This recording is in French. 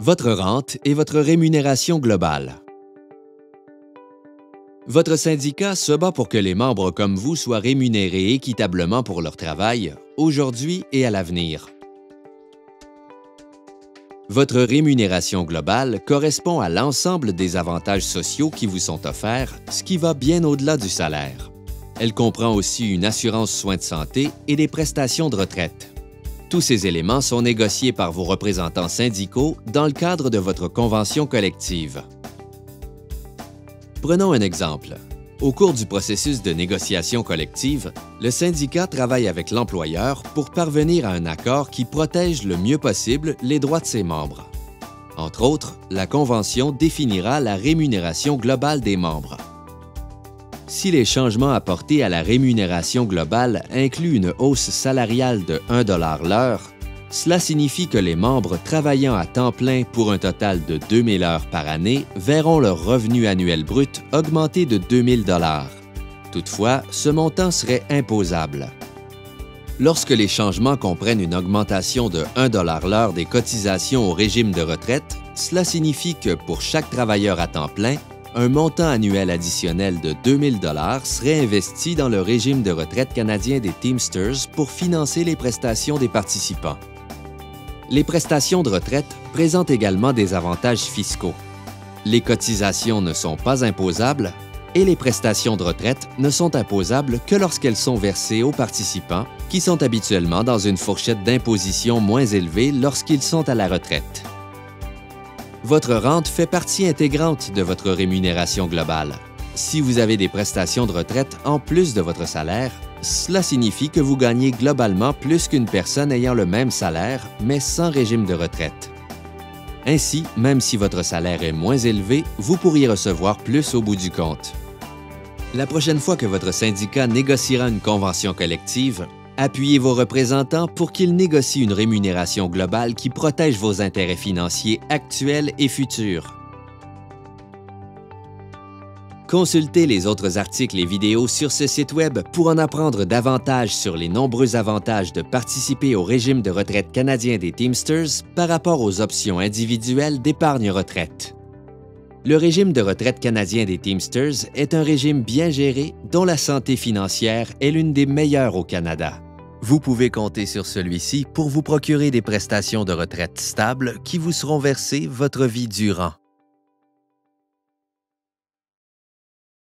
Votre rente et votre rémunération globale. Votre syndicat se bat pour que les membres comme vous soient rémunérés équitablement pour leur travail, aujourd'hui et à l'avenir. Votre rémunération globale correspond à l'ensemble des avantages sociaux qui vous sont offerts, ce qui va bien au-delà du salaire. Elle comprend aussi une assurance soins de santé et des prestations de retraite. Tous ces éléments sont négociés par vos représentants syndicaux dans le cadre de votre convention collective. Prenons un exemple. Au cours du processus de négociation collective, le syndicat travaille avec l'employeur pour parvenir à un accord qui protège le mieux possible les droits de ses membres. Entre autres, la convention définira la rémunération globale des membres. Si les changements apportés à la rémunération globale incluent une hausse salariale de 1 $ l'heure, cela signifie que les membres travaillant à temps plein pour un total de 2 000 heures par année verront leur revenu annuel brut augmenter de 2 000 $. Toutefois, ce montant serait imposable. Lorsque les changements comprennent une augmentation de 1 $ l'heure des cotisations au régime de retraite, cela signifie que pour chaque travailleur à temps plein, un montant annuel additionnel de 2 000 $ serait investi dans le régime de retraite canadien des Teamsters pour financer les prestations des participants. Les prestations de retraite présentent également des avantages fiscaux. Les cotisations ne sont pas imposables et les prestations de retraite ne sont imposables que lorsqu'elles sont versées aux participants, qui sont habituellement dans une fourchette d'imposition moins élevée lorsqu'ils sont à la retraite. Votre rente fait partie intégrante de votre rémunération globale. Si vous avez des prestations de retraite en plus de votre salaire, cela signifie que vous gagnez globalement plus qu'une personne ayant le même salaire, mais sans régime de retraite. Ainsi, même si votre salaire est moins élevé, vous pourriez recevoir plus au bout du compte. La prochaine fois que votre syndicat négociera une convention collective, appuyez vos représentants pour qu'ils négocient une rémunération globale qui protège vos intérêts financiers actuels et futurs. Consultez les autres articles et vidéos sur ce site Web pour en apprendre davantage sur les nombreux avantages de participer au régime de retraite canadien des Teamsters par rapport aux options individuelles d'épargne-retraite. Le régime de retraite canadien des Teamsters est un régime bien géré dont la santé financière est l'une des meilleures au Canada. Vous pouvez compter sur celui-ci pour vous procurer des prestations de retraite stables qui vous seront versées votre vie durant.